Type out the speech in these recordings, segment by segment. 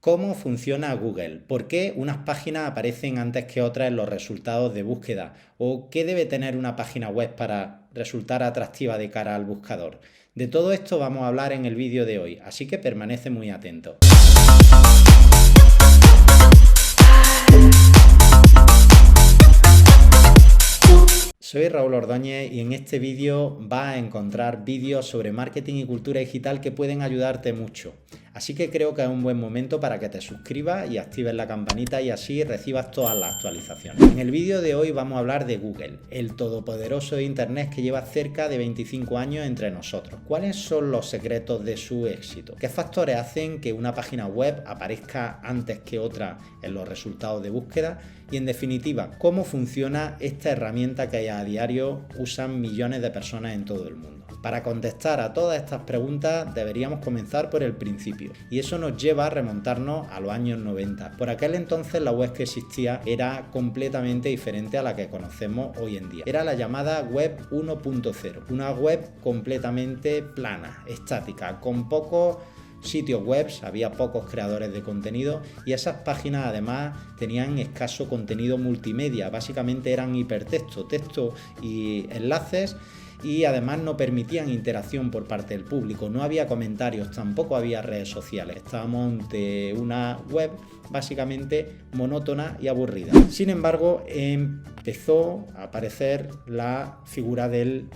¿Cómo funciona Google? ¿Por qué unas páginas aparecen antes que otras en los resultados de búsqueda? ¿O qué debe tener una página web para resultar atractiva de cara al buscador? De todo esto vamos a hablar en el vídeo de hoy, así que permanece muy atento. Soy Raúl Ordóñez y en este vídeo vas a encontrar vídeos sobre marketing y cultura digital que pueden ayudarte mucho. Así que creo que es un buen momento para que te suscribas y actives la campanita y así recibas todas las actualizaciones. En el vídeo de hoy vamos a hablar de Google, el todopoderoso de Internet que lleva cerca de 25 años entre nosotros. ¿Cuáles son los secretos de su éxito? ¿Qué factores hacen que una página web aparezca antes que otra en los resultados de búsqueda? Y en definitiva, ¿cómo funciona esta herramienta que a diario usan millones de personas en todo el mundo? Para contestar a todas estas preguntas deberíamos comenzar por el principio y eso nos lleva a remontarnos a los años 90. Por aquel entonces la web que existía era completamente diferente a la que conocemos hoy en día. Era la llamada web 1.0, una web completamente plana, estática, con pocos sitios web, había pocos creadores de contenido y esas páginas además tenían escaso contenido multimedia, básicamente eran hipertexto, texto y enlaces, y además no permitían interacción por parte del público, no había comentarios, tampoco había redes sociales, estábamos ante una web básicamente monótona y aburrida. Sin embargo, empezó a aparecer la figura del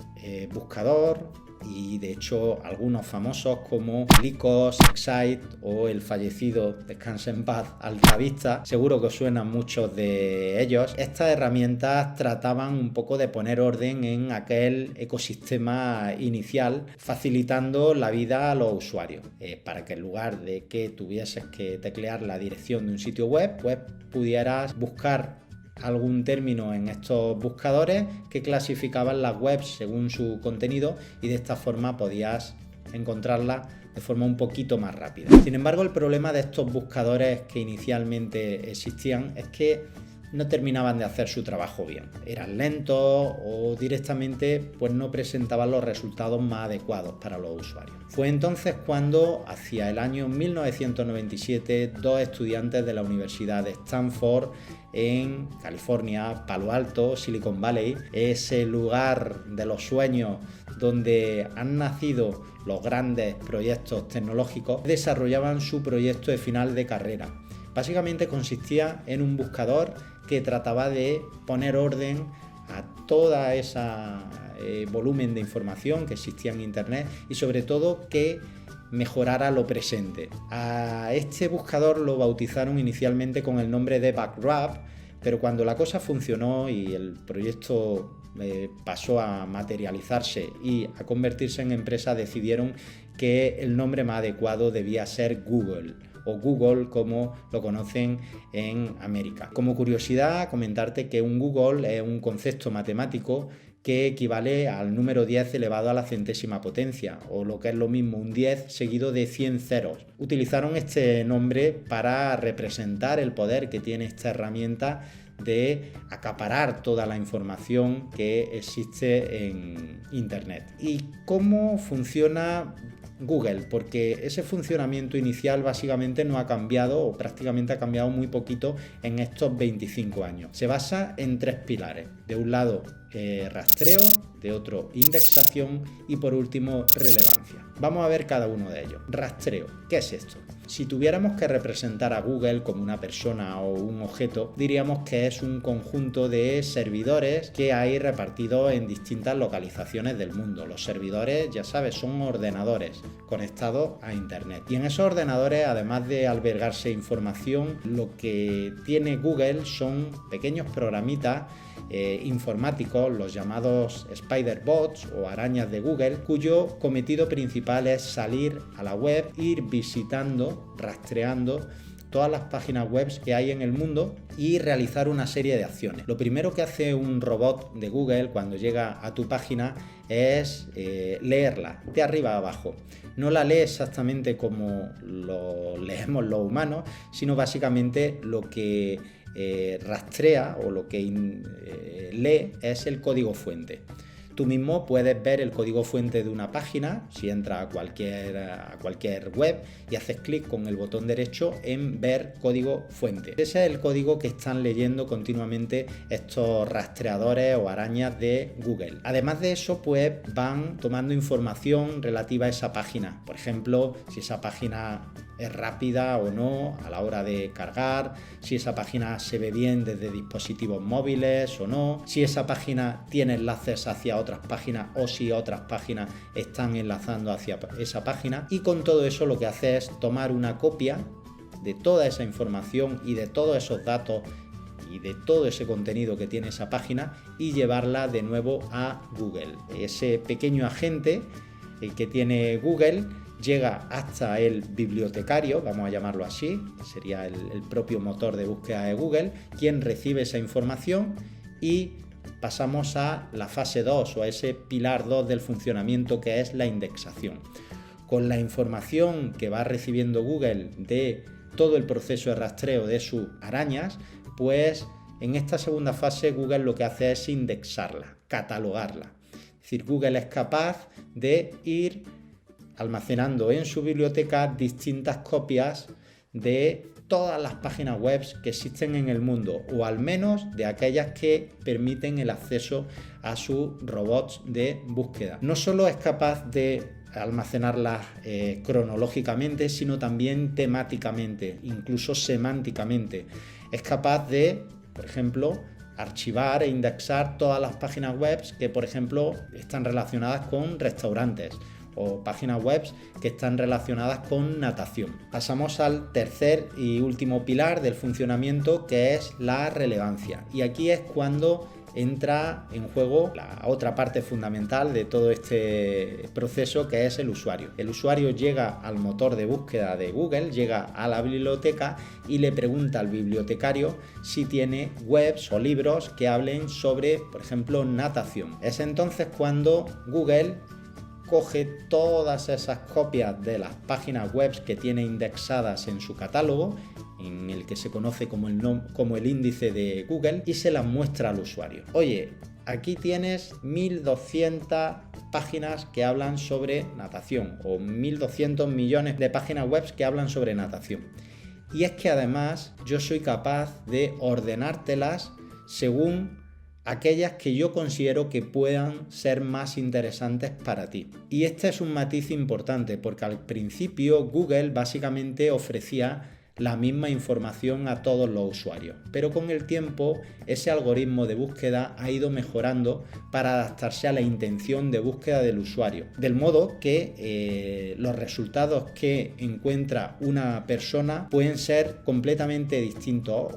buscador, y de hecho algunos famosos como Lycos, Excite o el fallecido, descanse en paz, Altavista, seguro que os suenan muchos de ellos. Estas herramientas trataban un poco de poner orden en aquel ecosistema inicial, facilitando la vida a los usuarios, para que en lugar de que tuvieses que teclear la dirección de un sitio web, pues pudieras buscar algún término en estos buscadores que clasificaban las webs según su contenido y de esta forma podías encontrarla de forma un poquito más rápida. Sin embargo, el problema de estos buscadores que inicialmente existían es que no terminaban de hacer su trabajo bien. Eran lentos o directamente pues no presentaban los resultados más adecuados para los usuarios. Fue entonces cuando, hacia el año 1997, dos estudiantes de la Universidad de Stanford en California, Palo Alto, Silicon Valley, ese lugar de los sueños donde han nacido los grandes proyectos tecnológicos, desarrollaban su proyecto de final de carrera. Básicamente consistía en un buscador que trataba de poner orden a toda esa volumen de información que existía en Internet y sobre todo que mejorara lo presente. A este buscador lo bautizaron inicialmente con el nombre de Backrub, pero cuando la cosa funcionó y el proyecto pasó a materializarse y a convertirse en empresa, decidieron que el nombre más adecuado debía ser Google, o Google como lo conocen en América. Como curiosidad, comentarte que un Google es un concepto matemático que equivale al número 10 elevado a la centésima potencia, o lo que es lo mismo, un 10 seguido de 100 ceros. Utilizaron este nombre para representar el poder que tiene esta herramienta de acaparar toda la información que existe en Internet. ¿Y cómo funciona Google? Porque ese funcionamiento inicial básicamente no ha cambiado o prácticamente ha cambiado muy poquito en estos 25 años. Se basa en tres pilares. De un lado, rastreo, de otro, indexación y por último, relevancia. Vamos a ver cada uno de ellos. Rastreo, ¿qué es esto? Si tuviéramos que representar a Google como una persona o un objeto, diríamos que es un conjunto de servidores que hay repartidos en distintas localizaciones del mundo. Los servidores, ya sabes, son ordenadores conectados a Internet. Y en esos ordenadores, además de albergarse información, lo que tiene Google son pequeños programitas informáticos, los llamados Spider Bots o arañas de Google, cuyo cometido principal es salir a la web, ir visitando, rastreando todas las páginas web que hay en el mundo y realizar una serie de acciones. Lo primero que hace un robot de Google cuando llega a tu página es leerla de arriba a abajo. No la lee exactamente como lo leemos los humanos, sino básicamente lo que rastrea o lo que lee es el código fuente. Tú mismo puedes ver el código fuente de una página si entras a cualquier web y haces clic con el botón derecho en ver código fuente. Ese es el código que están leyendo continuamente estos rastreadores o arañas de Google. Además de eso, pues van tomando información relativa a esa página. Por ejemplo, si esa página es rápida o no a la hora de cargar, si esa página se ve bien desde dispositivos móviles o no, si esa página tiene enlaces hacia otras páginas o si otras páginas están enlazando hacia esa página. Y con todo eso lo que hace es tomar una copia de toda esa información y de todos esos datos y de todo ese contenido que tiene esa página y llevarla de nuevo a Google. Ese pequeño agente que tiene Google llega hasta el bibliotecario, vamos a llamarlo así, que sería el propio motor de búsqueda de Google, quien recibe esa información y pasamos a la fase 2 o a ese pilar 2 del funcionamiento, que es la indexación. Con la información que va recibiendo Google de todo el proceso de rastreo de sus arañas, pues en esta segunda fase Google lo que hace es indexarla, catalogarla. Es decir, Google es capaz de ir almacenando en su biblioteca distintas copias de todas las páginas web que existen en el mundo, o al menos de aquellas que permiten el acceso a sus robots de búsqueda. No solo es capaz de almacenarlas cronológicamente, sino también temáticamente, incluso semánticamente. Es capaz de, por ejemplo, archivar e indexar todas las páginas web que, por ejemplo, están relacionadas con restaurantes o páginas web que están relacionadas con natación. Pasamos al tercer y último pilar del funcionamiento, que es la relevancia. Y aquí es cuando entra en juego la otra parte fundamental de todo este proceso, que es el usuario. El usuario llega al motor de búsqueda de Google, llega a la biblioteca y le pregunta al bibliotecario si tiene webs o libros que hablen sobre, por ejemplo, natación. Es entonces cuando Google coge todas esas copias de las páginas web que tiene indexadas en su catálogo, en el que se conoce como el índice de Google, y se las muestra al usuario. Oye, aquí tienes 1200 páginas que hablan sobre natación, o 1200 millones de páginas web que hablan sobre natación. Y es que además yo soy capaz de ordenártelas según aquellas que yo considero que puedan ser más interesantes para ti. Y este es un matiz importante, porque al principio Google básicamente ofrecía la misma información a todos los usuarios, pero con el tiempo ese algoritmo de búsqueda ha ido mejorando para adaptarse a la intención de búsqueda del usuario, del modo que los resultados que encuentra una persona pueden ser completamente distintos,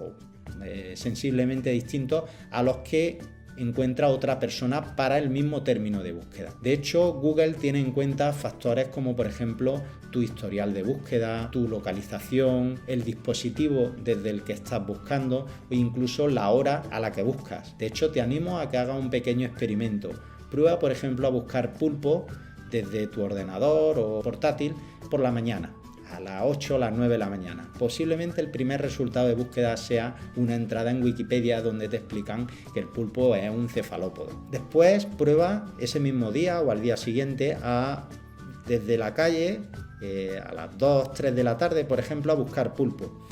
sensiblemente distintos a los que encuentra otra persona para el mismo término de búsqueda. De hecho, Google tiene en cuenta factores como, por ejemplo, tu historial de búsqueda, tu localización, el dispositivo desde el que estás buscando o incluso la hora a la que buscas. De hecho, te animo a que hagas un pequeño experimento. Prueba, por ejemplo, a buscar pulpo desde tu ordenador o portátil por la mañana, a las 8 o las 9 de la mañana. Posiblemente el primer resultado de búsqueda sea una entrada en Wikipedia donde te explican que el pulpo es un cefalópodo. Después prueba ese mismo día o al día siguiente desde la calle a las 2, 3 de la tarde, por ejemplo, a buscar pulpo.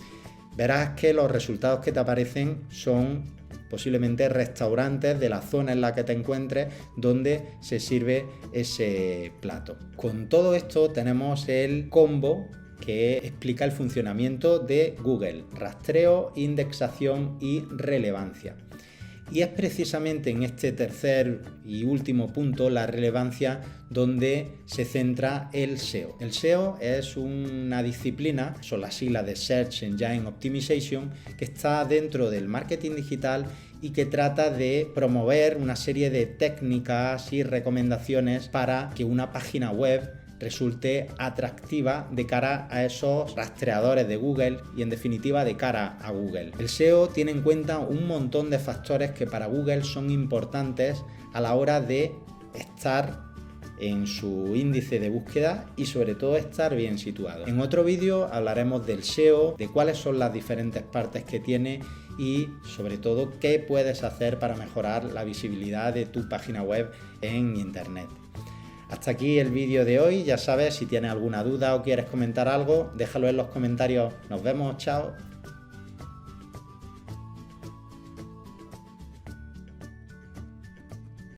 Verás que los resultados que te aparecen son posiblemente restaurantes de la zona en la que te encuentres donde se sirve ese plato. Con todo esto tenemos el combo que explica el funcionamiento de Google: rastreo, indexación y relevancia. Y es precisamente en este tercer y último punto, la relevancia, donde se centra el SEO. El SEO es una disciplina, son las siglas de Search Engine Optimization, que está dentro del marketing digital y que trata de promover una serie de técnicas y recomendaciones para que una página web resulte atractiva de cara a esos rastreadores de Google y en definitiva de cara a Google. El SEO tiene en cuenta un montón de factores que para Google son importantes a la hora de estar en su índice de búsqueda y sobre todo estar bien situado. En otro vídeo hablaremos del SEO, de cuáles son las diferentes partes que tiene y sobre todo qué puedes hacer para mejorar la visibilidad de tu página web en internet. Hasta aquí el vídeo de hoy. Ya sabes, si tienes alguna duda o quieres comentar algo, déjalo en los comentarios. Nos vemos, chao.